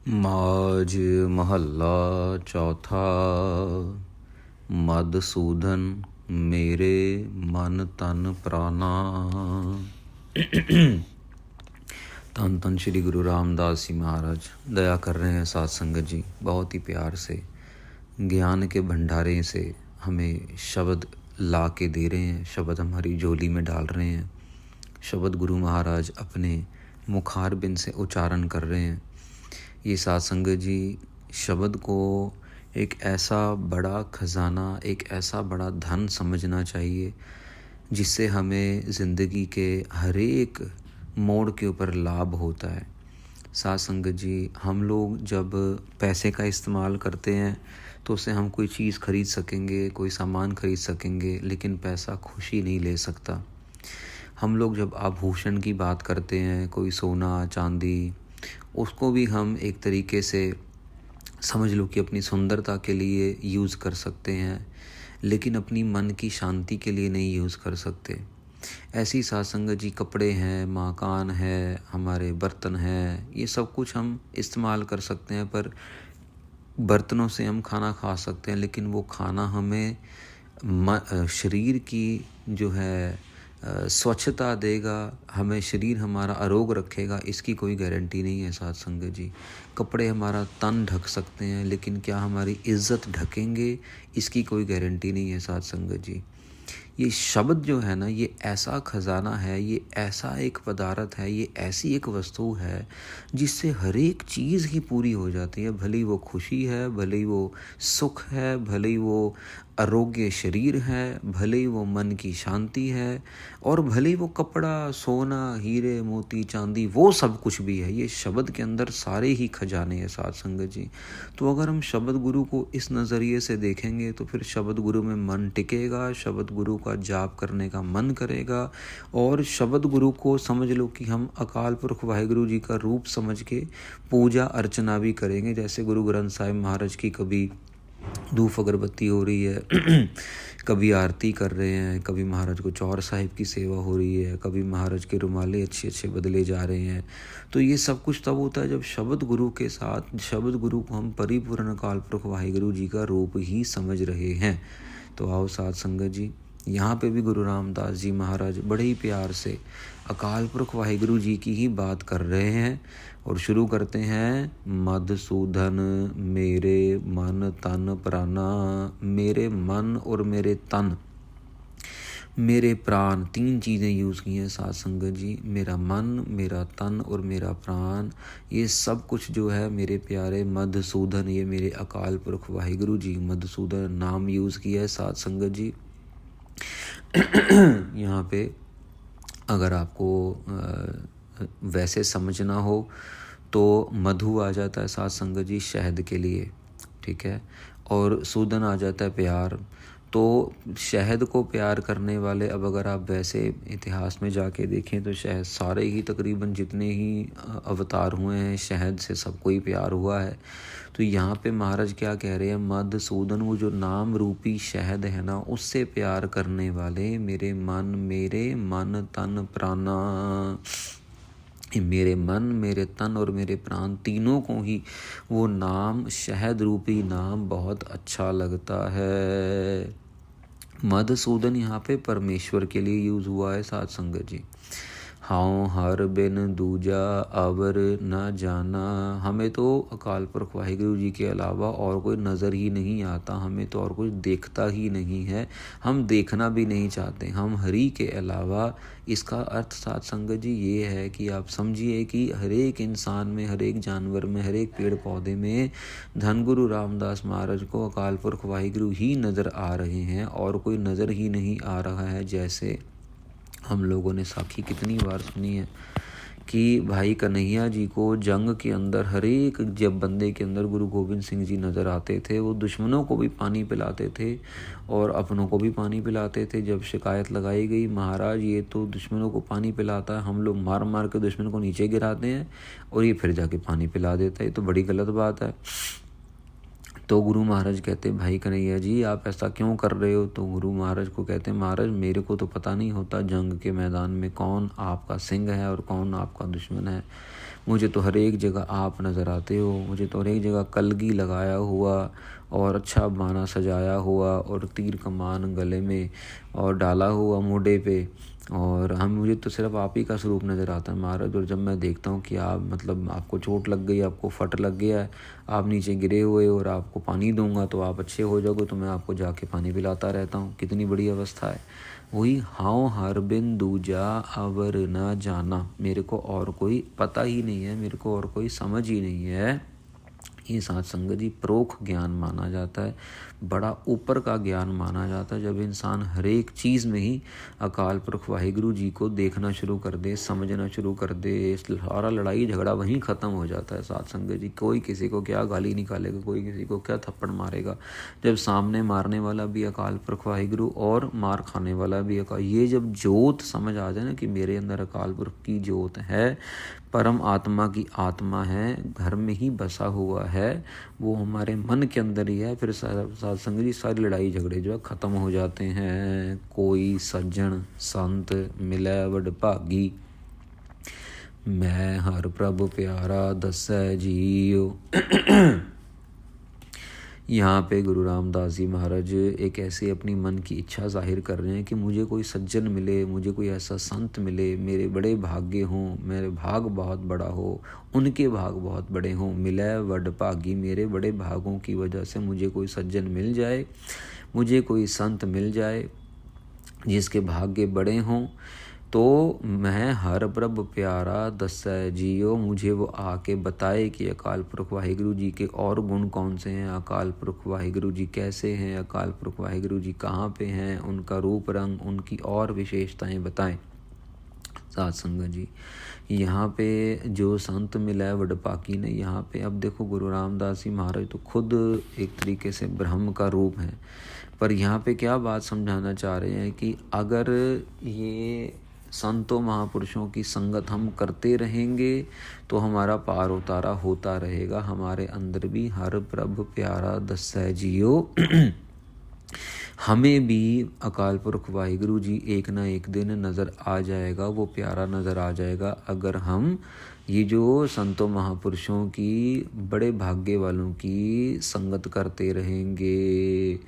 माज महल्ला चौथा। मधुसूदन मेरे मन तन प्राणा। धन धन श्री गुरु रामदास जी महाराज दया कर रहे हैं साथ संगत जी, बहुत ही प्यार से ज्ञान के भंडारे से हमें शब्द ला के दे रहे हैं, शब्द हमारी झोली में डाल रहे हैं। शब्द गुरु महाराज अपने मुखारबिंद से उच्चारण कर रहे हैं। ये साथ संगत जी शब्द को एक ऐसा बड़ा खजाना, एक ऐसा बड़ा धन समझना चाहिए जिससे हमें ज़िंदगी के हर एक मोड़ के ऊपर लाभ होता है। साथ संगत जी, हम लोग जब पैसे का इस्तेमाल करते हैं तो उससे हम कोई चीज़ खरीद सकेंगे, कोई सामान खरीद सकेंगे, लेकिन पैसा खुशी नहीं ले सकता। हम लोग जब आभूषण की बात करते हैं, कोई सोना चांदी, उसको भी हम एक तरीके से समझ लो कि अपनी सुंदरता के लिए यूज़ कर सकते हैं, लेकिन अपनी मन की शांति के लिए नहीं यूज़ कर सकते। ऐसी साथ संगत जी कपड़े हैं, मकान है, हमारे बर्तन हैं, ये सब कुछ हम इस्तेमाल कर सकते हैं, पर बर्तनों से हम खाना खा सकते हैं, लेकिन वो खाना हमें शरीर की जो है स्वच्छता देगा, हमें शरीर हमारा आरोग्य रखेगा, इसकी कोई गारंटी नहीं है साथ संगत जी। कपड़े हमारा तन ढक सकते हैं, लेकिन क्या हमारी इज्जत ढकेंगे, इसकी कोई गारंटी नहीं है साथ संगत जी। ये शब्द जो है ना, ये ऐसा खजाना है, ये ऐसा एक पदार्थ है, ये ऐसी एक वस्तु है जिससे हर एक चीज़ ही पूरी हो जाती है। भले ही वो खुशी है, भले ही वो सुख है, भले ही वो आरोग्य शरीर है, भले ही वो मन की शांति है, और भले ही वो कपड़ा, सोना, हीरे मोती चांदी, वो सब कुछ भी है। ये शब्द के अंदर सारे ही खजाने हैं साथ संगत जी। तो अगर हम शब्द गुरु को इस नज़रिए से देखेंगे तो फिर शब्द गुरु में मन टिकेगा, शब्द गुरु का जाप करने का मन करेगा, और शब्द गुरु को समझ लो कि हम अकाल पुरख वाहिगुरु जी का रूप समझ के पूजा अर्चना भी करेंगे। जैसे गुरु ग्रंथ साहिब महाराज की कभी धूप अगरबत्ती हो रही है, कभी आरती कर रहे हैं, कभी महाराज को चौर साहिब की सेवा हो रही है, कभी महाराज के रुमाले अच्छे अच्छे बदले जा रहे हैं। तो ये सब कुछ तब होता है जब शब्द गुरु के साथ, शब्द गुरु को हम परिपूर्ण अकाल पुरख वाहिगुरु जी का रूप ही समझ रहे हैं। तो आओ साथ संगत जी, यहाँ पे भी गुरु रामदास जी महाराज बड़े ही प्यार से अकाल पुरख वाहिगुरु जी की ही बात कर रहे हैं, और शुरू करते हैं। मधुसूदन मेरे मन तन प्राणा। मेरे मन और मेरे तन, मेरे प्राण, तीन चीज़ें यूज़ की हैं साथ संगत जी। मेरा मन, मेरा तन और मेरा प्राण, ये सब कुछ जो है मेरे प्यारे मधुसूदन, ये मेरे अकाल पुरख वाहिगुरु जी मधुसूदन नाम यूज़ किया है साथ संगत जी। यहाँ पे अगर आपको वैसे समझना हो तो मधु आ जाता है साथ संगत जी शहद के लिए, ठीक है, और सूदन आ जाता है प्यार। तो शहद को प्यार करने वाले, अब अगर आप वैसे इतिहास में जाके देखें तो शहद सारे ही तकरीबन जितने ही अवतार हुए हैं, शहद से सबको ही प्यार हुआ है। तो यहाँ पे महाराज क्या कह रहे हैं, मधुसूदन, वो जो नाम रूपी शहद है ना, उससे प्यार करने वाले मेरे मन तन प्राणा, मेरे मन, मेरे तन और मेरे प्राण, तीनों को ही वो नाम, शहद रूपी नाम बहुत अच्छा लगता है। मधुसूदन यहाँ पे परमेश्वर के लिए यूज़ हुआ है साथ संगत जी। हाँ हर बिन दूजा अवर न जाना। हमें तो अकाल पुरख वाहिगुरु जी के अलावा और कोई नज़र ही नहीं आता, हमें तो और कुछ देखता ही नहीं है, हम देखना भी नहीं चाहते, हम हरि के अलावा। इसका अर्थ साथ संगत जी ये है कि आप समझिए कि हर एक इंसान में, हर एक जानवर में, हर एक पेड़ पौधे में धन गुरु रामदास महाराज को अकाल पुरख वाहिगुरु ही नज़र आ रहे हैं, और कोई नज़र ही नहीं आ रहा है। जैसे हम लोगों ने साखी कितनी बार सुनी है कि भाई कन्हैया जी को जंग के अंदर हर एक जब बंदे के अंदर गुरु गोविंद सिंह जी नज़र आते थे, वो दुश्मनों को भी पानी पिलाते थे और अपनों को भी पानी पिलाते थे। जब शिकायत लगाई गई, महाराज ये तो दुश्मनों को पानी पिलाता है, हम लोग मार मार के दुश्मन को नीचे गिराते हैं और ये फिर जाके पानी पिला देता है, ये तो बड़ी गलत बात है। तो गुरु महाराज कहते, भाई कन्हैया जी आप ऐसा क्यों कर रहे हो? तो गुरु महाराज को कहते, महाराज मेरे को तो पता नहीं होता जंग के मैदान में कौन आपका सिंह है और कौन आपका दुश्मन है। मुझे तो हर एक जगह आप नज़र आते हो, मुझे तो हर एक जगह कलगी लगाया हुआ और अच्छा बाना सजाया हुआ और तीर कमान गले में और डाला हुआ मोढ़े पे, और मुझे तो सिर्फ आप ही का स्वरूप नज़र आता है महाराज। और जब मैं देखता हूँ कि आप मतलब आपको चोट लग गई, आपको फट लग गया है, आप नीचे गिरे हुए और आपको पानी दूंगा तो आप अच्छे हो जाओगे, तो मैं आपको जाके पानी पिलाता रहता हूँ। कितनी बड़ी अवस्था है। वही हाओ हर बिन दूजा अवर न जाना, मेरे को और कोई पता ही नहीं है, मेरे को और कोई समझ ही नहीं है। ये साध संगत जी परोक्ष ज्ञान माना जाता है, बड़ा ऊपर का ज्ञान माना जाता है। जब इंसान हर एक चीज़ में ही अकाल पुरख वाहिगुरु जी को देखना शुरू कर दे, समझना शुरू कर दे, सारा लड़ाई झगड़ा वहीं ख़त्म हो जाता है। साध संगत जी कोई किसी को क्या गाली निकालेगा, कोई किसी को क्या थप्पड़ मारेगा, जब सामने मारने वाला भी अकाल पुरख वाहिगुरु और मार खाने वाला भी अकाल। ये जब जोत समझ आ जाए ना कि मेरे अंदर अकाल पुरख की जोत है, परम आत्मा की आत्मा है, घर में ही बसा हुआ है, वो हमारे मन के अंदर ही है, फिर साध संगत जी सारी लड़ाई झगड़े जो है ख़त्म हो जाते हैं। कोई सज्जन संत मिलै वड भागी, मैं हर प्रभु प्यारा दसै जियो। यहाँ पे गुरु रामदास जी महाराज एक ऐसी अपनी मन की इच्छा जाहिर कर रहे हैं कि मुझे कोई सज्जन मिले, मुझे कोई ऐसा संत मिले, मेरे बड़े भाग्य हों, मेरे भाग बहुत बड़ा हो, उनके भाग बहुत बड़े हों। मिलै वड भागी, मेरे बड़े भागों की वजह से मुझे कोई सज्जन मिल जाए, मुझे कोई संत मिल जाए जिसके भाग्य बड़े हों, तो मैं हर प्रभ प्यारा दसै जियो, मुझे वो आके बताए कि अकाल पुरख वाहिगुरु जी के और गुण कौन से हैं, अकाल पुरख वाहिगुरु जी कैसे हैं, अकाल पुरख वाहिगुरु जी कहाँ पे हैं, उनका रूप रंग, उनकी और विशेषताएं बताएं। साध संगत जी यहाँ पे जो संत मिला है वडपाकी ने, यहाँ पे अब देखो गुरु रामदास जी महाराज तो खुद एक तरीके से ब्रह्म का रूप है, पर यहाँ पे क्या बात समझाना चाह रहे हैं कि अगर ये संतों महापुरुषों की संगत हम करते रहेंगे तो हमारा पार उतारा होता रहेगा, हमारे अंदर भी हर प्रभु प्यारा दसै जियो। हमें भी अकाल पुरख वाहिगुरु जी एक ना एक दिन नज़र आ जाएगा, वो प्यारा नज़र आ जाएगा, अगर हम ये जो संतों महापुरुषों की बड़े भाग्य वालों की संगत करते रहेंगे।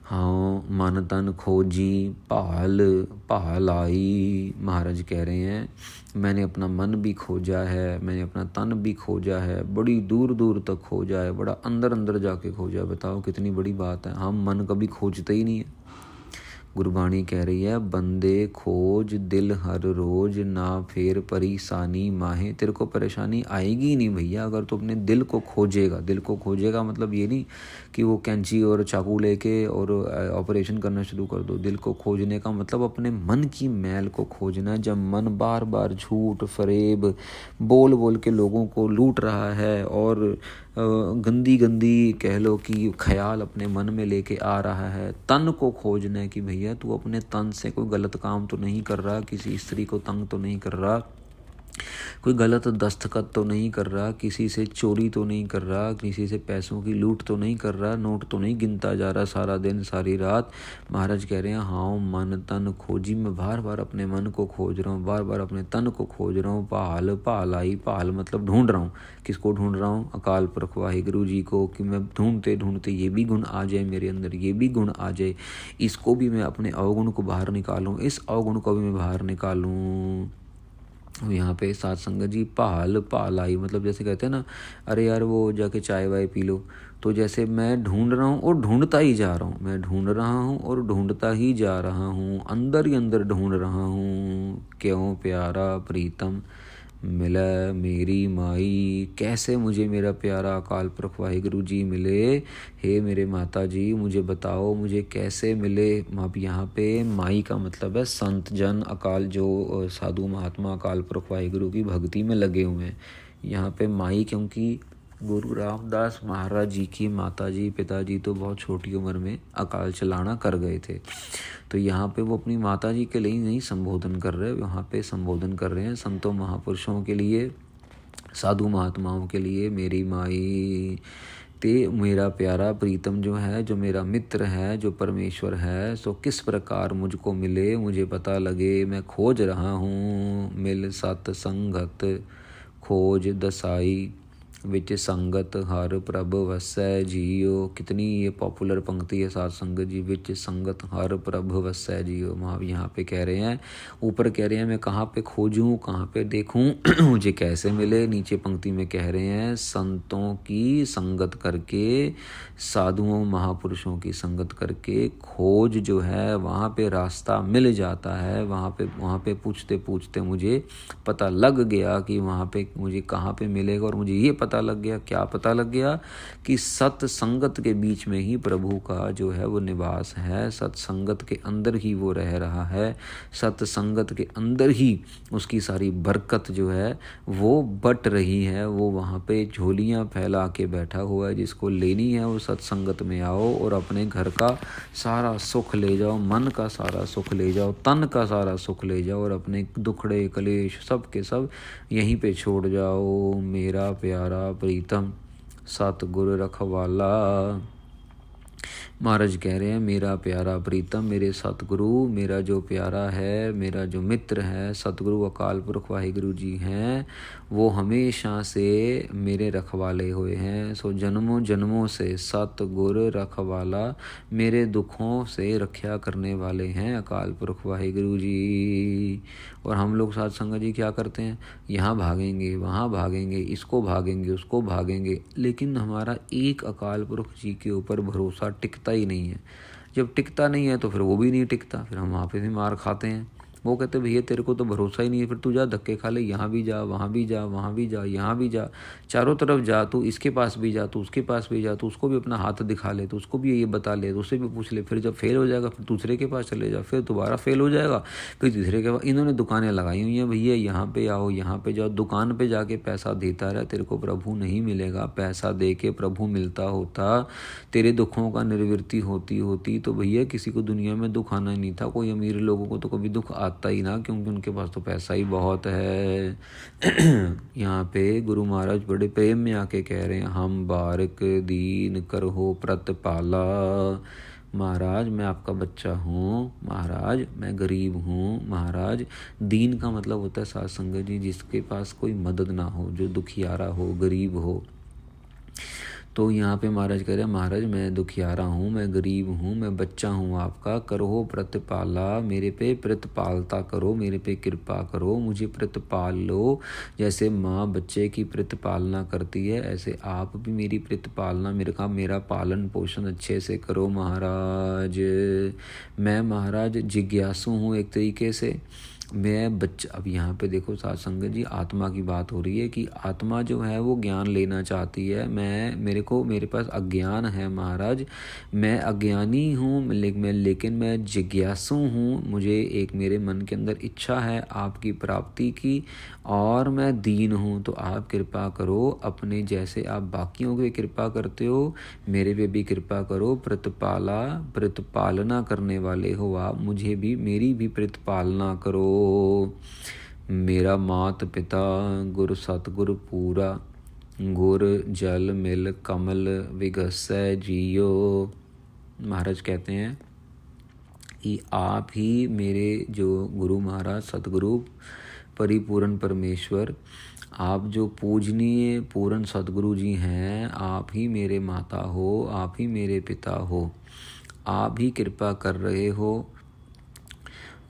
हाँ मन तन खोजी भाल आई, महाराज कह रहे हैं मैंने अपना मन भी खोजा है, मैंने अपना तन भी खोजा है, बड़ी दूर दूर तक खोजा है, बड़ा अंदर अंदर जाके खोजा। बताओ कितनी बड़ी बात है, हम मन कभी खोजते ही नहीं है। गुरबाणी कह रही है बंदे खोज दिल हर रोज, ना फेर परेशानी माहे। तेरे को परेशानी आएगी ही नहीं भैया अगर तू अपने दिल को खोजेगा। दिल को खोजेगा मतलब ये नहीं कि वो कैंची और चाकू लेके और ऑपरेशन करना शुरू कर दो। दिल को खोजने का मतलब अपने मन की मैल को खोजना। जब मन बार बार झूठ फरेब बोल बोल के लोगों को लूट रहा है और गंदी गंदी कह लो कि ख्याल अपने मन में लेके आ रहा है, तन को खोजना है कि भैया तू अपने तन से कोई गलत काम तो नहीं कर रहा, किसी स्त्री को तंग तो नहीं कर रहा, कोई गलत दस्तखत तो नहीं कर रहा, किसी से चोरी तो नहीं कर रहा, किसी से पैसों की लूट तो नहीं कर रहा, नोट तो नहीं गिनता जा रहा सारा दिन सारी रात। महाराज कह रहे हैं हाँ मन तन खोजी, मैं बार बार अपने मन को खोज रहा हूँ, बार बार अपने तन को खोज रहा हूँ। भाल आई, भाल मतलब ढूंढ रहा हूँ। किसको ढूंढ रहा हूँ? अकाल पुरख वाहिगुरु जी को, कि मैं ढूंढते ढूंढते ये भी गुण आ जाए मेरे अंदर, ये भी गुण आ जाए, इसको भी मैं अपने अवगुण को बाहर निकालूं, इस अवगुण को भी मैं बाहर निकालूं। यहाँ पे साध संगत जी भाल आई मतलब जैसे कहते हैं ना, अरे यार वो जाके चाय वाय पी लो, तो जैसे मैं ढूंढ रहा हूँ और ढूंढता ही जा रहा हूँ, मैं ढूंढ रहा हूँ और ढूंढता ही जा रहा हूँ, अंदर ही अंदर ढूंढ रहा हूँ। क्यों प्यारा प्रीतम मिला मेरी माई, कैसे मुझे मेरा प्यारा अकाल पुरख वाहिगुरु जी मिले, हे मेरे माता जी मुझे बताओ मुझे कैसे मिले। अब यहाँ पे माई का मतलब है संत जन, अकाल जो साधु महात्मा अकाल पुरख वाहिगुरु की भक्ति में लगे हुए हैं। यहाँ पे माई क्योंकि गुरु रामदास महाराज जी की माता जी पिताजी तो बहुत छोटी उम्र में अकाल चलाना कर गए थे, तो यहाँ पे वो अपनी माता जी के लिए नहीं संबोधन कर रहे, यहाँ पे संबोधन कर रहे हैं संतों महापुरुषों के लिए, साधु महात्माओं के लिए। मेरी माई ते मेरा प्यारा प्रीतम जो है, जो मेरा मित्र है, जो परमेश्वर है, सो किस प्रकार मुझको मिले, मुझे पता लगे। मैं खोज रहा हूँ। मिल सत संगत खोज दसाई, विच संगत हर प्रभ वसै जियो। कितनी ये पॉपुलर पंक्ति है साध संगत जी। विच संगत हर प्रभ वसै जियो। वहाँ यहाँ पे कह रहे हैं, ऊपर कह रहे हैं मैं कहाँ पे खोजूं, कहाँ पे देखूं, मुझे कैसे मिले। नीचे पंक्ति में कह रहे हैं संतों की संगत करके, साधुओं महापुरुषों की संगत करके खोज जो है वहाँ पे रास्ता मिल जाता है। वहाँ पे पूछते पूछते मुझे पता लग गया कि वहाँ पे मुझे कहाँ पे मिलेगा। और मुझे ये पता लग गया, क्या पता लग गया, कि सत्संगत के बीच में ही प्रभु का जो है वो निवास है। सत्संगत के अंदर ही वो रह रहा है। सत्संगत के अंदर ही उसकी सारी बरकत जो है वो बट रही है। वो वहाँ पे झोलियाँ फैला के बैठा हुआ है। जिसको लेनी है वो सत्संगत में आओ और अपने घर का सारा सुख ले जाओ, मन का सारा सुख ले जाओ, तन का सारा सुख ले जाओ और अपने दुखड़े कलेश सब के सब यहीं पे छोड़ जाओ। मेरा प्यारा प्रीतम सतगुर रखवाला। महाराज कह रहे हैं मेरा प्यारा प्रीतम, मेरे सतगुरु, मेरा जो प्यारा है, मेरा जो मित्र है, सतगुरु अकाल पुरख वाहिगुरु जी हैं, वो हमेशा से मेरे रखवाले हुए हैं। सो जन्मों जन्मों से सतगुर रखवाला, मेरे दुखों से रक्षा करने वाले हैं अकाल पुरख वाहिगुरु जी। और हम लोग साध संगत जी क्या करते हैं, यहाँ भागेंगे, वहाँ भागेंगे, इसको भागेंगे, उसको भागेंगे, लेकिन हमारा एक अकाल पुरख जी के ऊपर भरोसा टिकता ही नहीं है। जब टिकता नहीं है तो फिर वो भी नहीं टिकता, फिर हम वहाँ पे भी मार खाते हैं। वो कहते भैया तेरे को तो भरोसा ही नहीं है, फिर तू जा धक्के खा ले, यहाँ भी जा, वहाँ भी जा, वहाँ भी जा, यहाँ भी जा, चारों तरफ जा, तू इसके पास भी जा, तू उसके पास भी जा, तू उसको भी अपना हाथ दिखा ले, तो उसको भी ये बता ले, तो उससे भी पूछ ले। फिर जब फेल हो जाएगा फिर दूसरे के पास चले जा, फिर दोबारा फेल हो जाएगा, फिर तीसरे के पास। इन्होंने दुकानें लगाई हुई हैं, भैया यहाँ पे आओ, यहाँ पे जाओ। दुकान पे जाके पैसा देता रहा, तेरे को प्रभु नहीं मिलेगा। पैसा दे के प्रभु मिलता होता, तेरे दुखों का निर्वृत्ति होती तो भैया किसी को दुनिया में दुख आना ही नहीं था। कोई अमीर लोगों को तो कभी दुख आता ही ना, क्योंकि उनके पास तो पैसा ही बहुत है। यहाँ पे गुरु महाराज बड़े प्रेम में आके कह रहे हैं, हम बारक दीन करहो प्रतिपाला। महाराज मैं आपका बच्चा हूँ, महाराज मैं गरीब हूँ। महाराज दीन का मतलब होता है साध संगत जी जिसके पास कोई मदद ना हो, जो दुखियारा हो, गरीब हो। तो यहाँ पे महाराज कह रहे हैं महाराज मैं दुखियारा हूँ, मैं गरीब हूँ, मैं बच्चा हूँ आपका। करो प्रतिपाला, मेरे पे प्रतिपालता करो, मेरे पे कृपा करो, मुझे प्रतिपाल लो। जैसे माँ बच्चे की प्रतिपालना करती है ऐसे आप भी मेरी प्रतिपालना, मेरा पालन पोषण अच्छे से करो महाराज। मैं महाराज जिज्ञासु हूँ एक तरीके से, मैं बच्चा। अब यहाँ पे देखो साध संगत जी आत्मा की बात हो रही है कि आत्मा जो है वो ज्ञान लेना चाहती है। मेरे पास अज्ञान है महाराज, मैं अज्ञानी हूँ, लेकिन मैं जिज्ञासु हूँ। मुझे एक मेरे मन के अंदर इच्छा है आपकी प्राप्ति की, और मैं दीन हूँ। तो आप कृपा करो, अपने जैसे आप बाकियों पे कृपा करते हो मेरे पे भी कृपा करो। प्रतिपालना करने वाले हो आप, मुझे भी मेरी भी प्रतिपालना करो। मेरा मात पिता गुर सतगुर पूरा, गुर जल मिल कमल विगसै जियो। महाराज कहते हैं कि आप ही मेरे जो गुरु महाराज सतगुरु परिपूर्ण परमेश्वर, आप जो पूजनीय पूर्ण सतगुरु जी हैं, आप ही मेरे माता हो, आप ही मेरे पिता हो। आप ही कृपा कर रहे हो,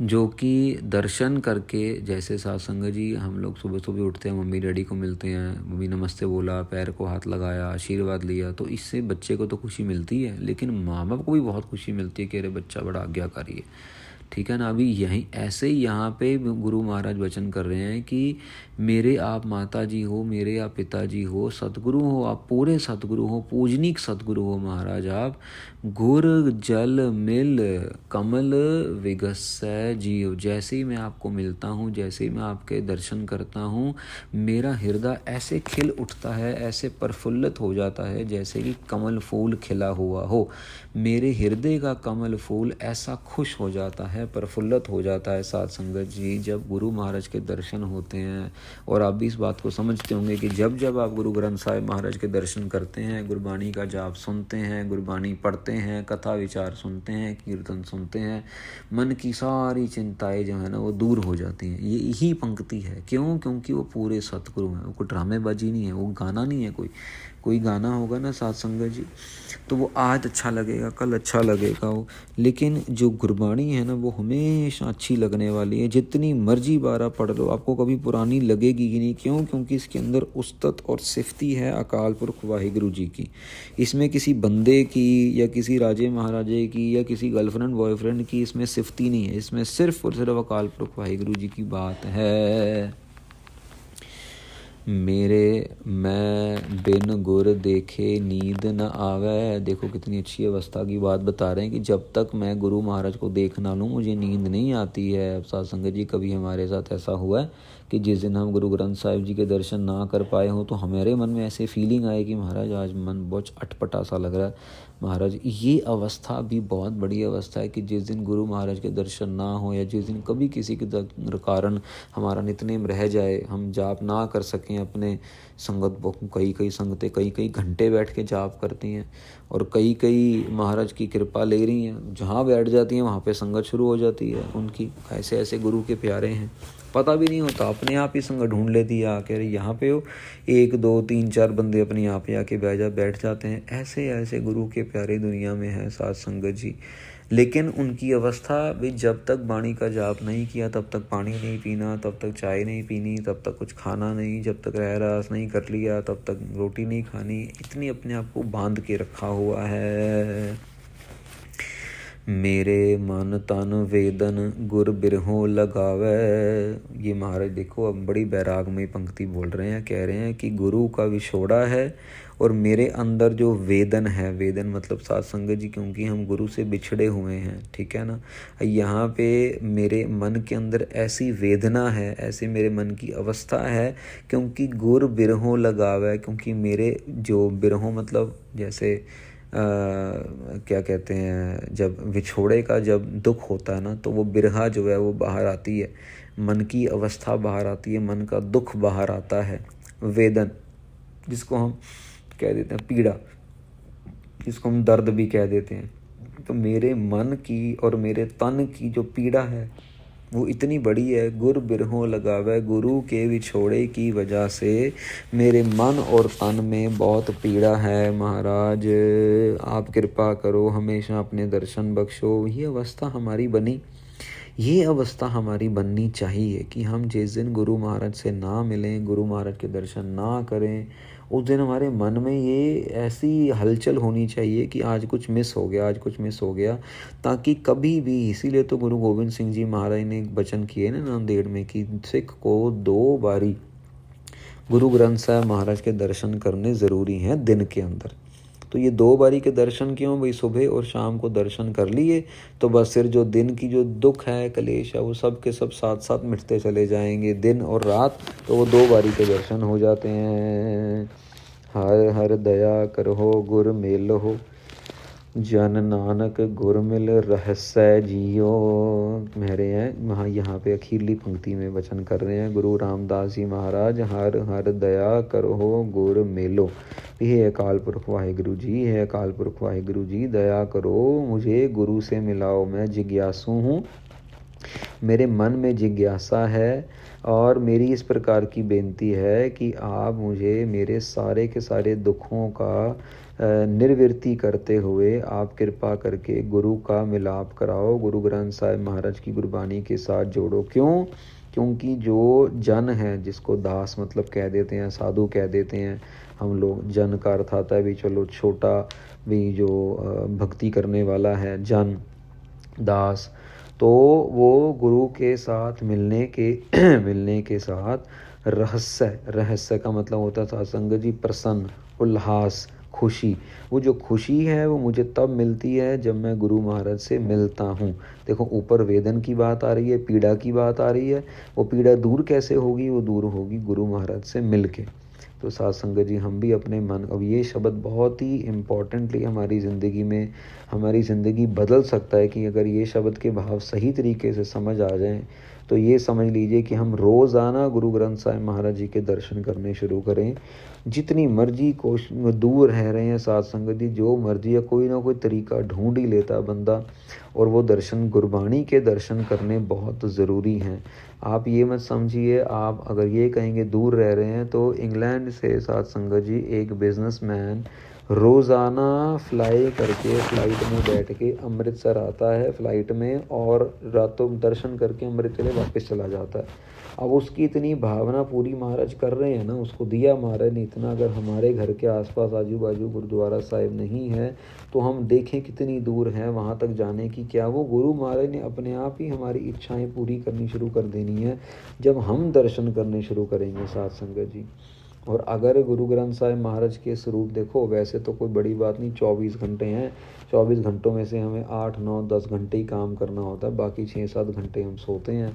जो कि दर्शन करके, जैसे साध संगत जी हम लोग सुबह सुबह उठते हैं, मम्मी डैडी को मिलते हैं, मम्मी नमस्ते बोला, पैर को हाथ लगाया, आशीर्वाद लिया, तो इससे बच्चे को तो खुशी मिलती है, लेकिन माँ बाप को भी बहुत खुशी मिलती है कि अरे बच्चा बड़ा आज्ञाकारी है। ठीक है ना। अभी यहीं ऐसे ही यहाँ पे गुरु महाराज वचन कर रहे हैं कि मेरे आप माता जी हो, मेरे आप पिताजी हो, सतगुरु हो, आप पूरे सतगुरु हो, पूजनीक सतगुरु हो महाराज आप। गुर जल मिल कमल विगसै जीव। जैसे ही मैं आपको मिलता हूँ, जैसे ही मैं आपके दर्शन करता हूँ, मेरा हृदय ऐसे खिल उठता है, ऐसे प्रफुल्लित हो जाता है जैसे कि कमल फूल खिला हुआ हो। मेरे हृदय का कमल फूल ऐसा खुश हो जाता है है, प्रफुल्लित हो जाता है साध संगत जी जब गुरु महाराज के दर्शन होते हैं। और आप भी इस बात को समझते होंगे कि जब जब आप गुरु ग्रंथ साहिब महाराज के दर्शन करते हैं, गुरबाणी का जाप सुनते हैं, गुरबाणी पढ़ते हैं, कथा विचार सुनते हैं, कीर्तन सुनते हैं, मन की सारी चिंताएं जो है ना वो दूर हो जाती हैं। ये यही पंक्ति है। क्यों? क्योंकि वो पूरे सतगुरु हैं। वो कोई ड्रामेबाजी नहीं है, वो गाना नहीं है। कोई गाना होगा ना साध संगत जी तो वो आज अच्छा लगेगा, कल अच्छा लगेगा वो, लेकिन जो गुरबाणी है ना वो हमेशा अच्छी लगने वाली है। जितनी मर्जी बार आप पढ़ लो आपको कभी पुरानी लगेगी ही नहीं। क्यों? क्योंकि इसके अंदर उस्तत और सिफती है अकाल पुरख वाहिगुरु जी की। इसमें किसी बंदे की या किसी राजे महाराजे की या किसी गर्लफ्रेंड बॉयफ्रेंड की इसमें सिफती नहीं है। इसमें सिर्फ और सिर्फ अकाल पुरख वाहिगुरु जी की बात है। मेरे मैं बिन गुर देखे नींद न आवे। देखो कितनी अच्छी अवस्था की बात बता रहे हैं कि जब तक मैं गुरु महाराज को देख ना लूँ मुझे नींद नहीं आती है। अब साध संगत जी कभी हमारे साथ ऐसा हुआ है कि जिस दिन हम गुरु ग्रंथ साहिब जी के दर्शन ना कर पाए हों तो हमारे मन में ऐसे फीलिंग आए कि महाराज आज मन बहुत अटपटा सा लग रहा है। महाराज ये अवस्था भी बहुत बड़ी अवस्था है कि जिस दिन गुरु महाराज के दर्शन ना हो या जिस दिन कभी किसी के कारण हमारा नितनेम रह जाए, हम जाप ना कर सकें अपने संगत, कई संगतें कई घंटे बैठ के जाप करती हैं और कई महाराज की कृपा ले रही हैं, जहाँ बैठ जाती हैं वहाँ पे संगत शुरू हो जाती है उनकी। ऐसे ऐसे गुरु के प्यारे हैं, पता भी नहीं होता, अपने आप ही संगत ढूंढ लेती है आके, यहाँ पे हो 1 2 3 4 बंदे अपने आप ही आके बैठ जाते हैं। ऐसे ऐसे गुरु के प्यारे दुनिया में हैं साध संगत जी। लेकिन उनकी अवस्था भी जब तक वाणी का जाप नहीं किया तब तक पानी नहीं पीना, तब तक चाय नहीं पीनी, तब तक कुछ खाना नहीं, जब तक रहरास नहीं कर लिया तब तक रोटी नहीं खानी। इतनी अपने आप को बांध के रखा हुआ है। मेरे मन तन वेदन गुर बिरहों लगावे। ये महाराज देखो अब बड़ी बैरागमयी पंक्ति बोल रहे हैं, कह रहे हैं कि गुरु का विछोड़ा है और मेरे अंदर जो वेदन है, वेदन मतलब साध संगत जी क्योंकि हम गुरु से बिछड़े हुए हैं, ठीक है ना। यहाँ पे मेरे मन के अंदर ऐसी वेदना है, ऐसे मेरे मन की अवस्था है क्योंकि गुर बिरहों लगावे। क्योंकि मेरे जो बिरहों मतलब जैसे क्या कहते हैं, जब विछोड़े का जब दुख होता है ना तो वो बिरहा जो है वो बाहर आती है, मन की अवस्था बाहर आती है, मन का दुख बाहर आता है। वेदन जिसको हम कह देते हैं पीड़ा, जिसको हम दर्द भी कह देते हैं, तो मेरे मन की और मेरे तन की जो पीड़ा है वो इतनी बड़ी है। गुर बिरहों लगावे, गुरु के विछोड़े की वजह से मेरे मन और तन में बहुत पीड़ा है। महाराज आप कृपा करो, हमेशा अपने दर्शन बख्शो। ये अवस्था हमारी बनी, ये अवस्था हमारी बननी चाहिए कि हम जिस दिन गुरु महाराज से ना मिलें, गुरु महाराज के दर्शन ना करें, उस दिन हमारे मन में ये ऐसी हलचल होनी चाहिए कि आज कुछ मिस हो गया, आज कुछ मिस हो गया, ताकि कभी भी। इसीलिए तो गुरु गोविंद सिंह जी महाराज ने एक वचन किए ना नांदेड़ में कि सिख को 2 बारी गुरु ग्रंथ साहिब महाराज के दर्शन करने ज़रूरी हैं दिन के अंदर। तो ये 2 बारी के दर्शन क्यों भाई? सुबह और शाम को दर्शन कर लिए तो बस फिर जो दिन की जो दुख है, कलेश है, वो सब के सब साथ साथ मिटते चले जाएंगे। दिन और रात तो वो 2 बारी के दर्शन हो जाते हैं। हर हर दया करहो गुर मेल हो, जन नानक गुर मिल रहस्य जियो। मेरे हैं वहाँ यहाँ पे अखीरली पंक्ति में वचन कर रहे हैं गुरु रामदास जी महाराज, हर हर दया करो गुर मेलो। हे अकाल पुरख वाहिगुरु जी, हे अकाल पुरख वाहिगुरु जी, दया करो मुझे गुरु से मिलाओ। मैं जिज्ञासु हूँ, मेरे मन में जिज्ञासा है और मेरी इस प्रकार की बेनती है कि आप मुझे मेरे सारे के सारे दुखों का निर्वृत्ति करते हुए आप कृपा करके गुरु का मिलाप कराओ, गुरु ग्रंथ साहिब महाराज की गुरबानी के साथ जोड़ो। क्यों? क्योंकि जो जन है, जिसको दास मतलब कह देते हैं, साधु कह देते हैं हम लोग, जन का अर्थ आता है भी चलो छोटा भी, जो भक्ति करने वाला है जन दास, तो वो गुरु के साथ मिलने के साथ रहस्य का मतलब होता था संगत जी प्रसन्न, उल्लास, खुशी। वो जो खुशी है वो मुझे तब मिलती है जब मैं गुरु महाराज से मिलता हूँ। देखो ऊपर वेदन की बात आ रही है, पीड़ा की बात आ रही है। वो पीड़ा दूर कैसे होगी? वो दूर होगी गुरु महाराज से मिल के। तो साथ संगत जी हम भी अपने मन, अब ये शब्द बहुत ही इम्पोर्टेंटली हमारी ज़िंदगी बदल सकता है कि अगर ये शब्द के भाव सही तरीके से समझ आ जाएं तो ये समझ लीजिए कि हम रोज़ाना गुरु ग्रंथ साहिब महाराज जी के दर्शन करने शुरू करें। जितनी मर्जी दूर रह रहे हैं साथ संगत जी, जो मर्जी है, कोई ना कोई तरीका ढूंढ ही लेता है बंदा, और वो दर्शन, गुरबाणी के दर्शन करने बहुत ज़रूरी हैं। आप ये मत समझिए, आप अगर ये कहेंगे दूर रह रहे हैं, तो इंग्लैंड से साथ संगत जी एक बिजनेसमैन रोज़ाना फ्लाइट में बैठ के अमृतसर आता है फ्लाइट में, और रातों दर्शन करके अमृत के लिए वापस चला जाता है। अब उसकी इतनी भावना पूरी महाराज कर रहे हैं ना, उसको दिया महाराज ने इतना। अगर हमारे घर के आसपास आजू बाजू गुरुद्वारा साहिब नहीं है तो हम देखें कितनी दूर है वहाँ तक जाने की। क्या वो गुरु महाराज ने अपने आप ही हमारी इच्छाएं पूरी करनी शुरू कर देनी है जब हम दर्शन करने शुरू करेंगे साथ संगत जी। और अगर गुरु ग्रंथ साहिब महाराज के स्वरूप देखो, वैसे तो कोई बड़ी बात नहीं, 24 घंटे हैं, 24 घंटों में से हमें 8, 9, 10 घंटे ही काम करना होता है, बाकी 6-7 घंटे हम सोते हैं।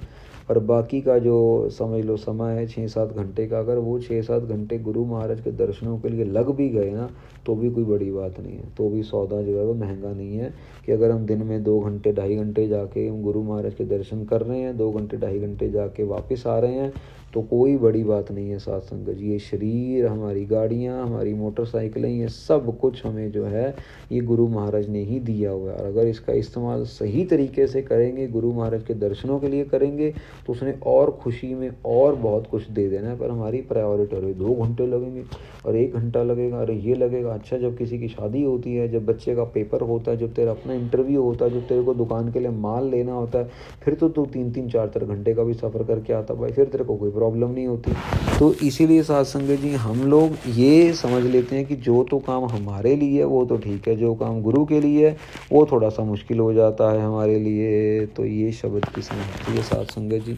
और बाकी का जो समझ लो समय है 6-7 घंटे का, अगर वो 6-7 घंटे गुरु महाराज के दर्शनों के लिए लग भी गए ना तो भी कोई बड़ी बात नहीं है, तो भी सौदा जो है वो महंगा नहीं है। कि अगर हम दिन में 2 घंटे 2.5 घंटे जाके हम गुरु महाराज के दर्शन कर रहे हैं, 2 घंटे 2.5 घंटे जाके वापस आ रहे हैं, तो कोई बड़ी बात नहीं है साथ संगत जी। ये शरीर, हमारी गाड़ियाँ, हमारी मोटरसाइकिलें, ये सब कुछ हमें जो है ये गुरु महाराज ने ही दिया हुआ है। और अगर इसका इस्तेमाल सही तरीके से करेंगे, गुरु महाराज के दर्शनों के लिए करेंगे, तो उसने और खुशी में और बहुत कुछ दे देना है। पर हमारी प्रायोरिटी, अरे 2 घंटे लगेंगे और 1 घंटा लगेगा, अरे ये लगेगा। अच्छा, जब किसी की शादी होती है, जब बच्चे का पेपर होता है, जब तेरा अपना इंटरव्यू होता है, जब तेरे को दुकान के लिए माल लेना होता है, फिर तो तू 3-3, 4-4 घंटे का भी सफ़र करके आता भाई, फिर तेरे को कोई प्रॉब्लम नहीं होती। तो इसीलिए साथ संगत जी हम लोग ये समझ लेते हैं कि जो तो काम हमारे लिए वो तो ठीक है, जो काम गुरु के लिए है वो थोड़ा सा मुश्किल हो जाता है हमारे लिए। तो ये शब्द की समझती है साथ संगत जी।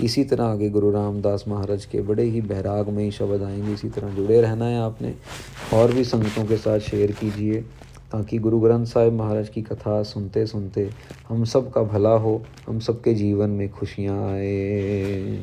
इसी तरह आगे गुरु रामदास महाराज के बड़े ही बैराग में ही शब्द आएंगे। इसी तरह जुड़े रहना है आपने, और भी संगतों के साथ शेयर कीजिए, ताकि गुरु ग्रंथ साहिब महाराज की कथा सुनते सुनते हम सब का भला हो, हम सबके जीवन में खुशियाँ आए।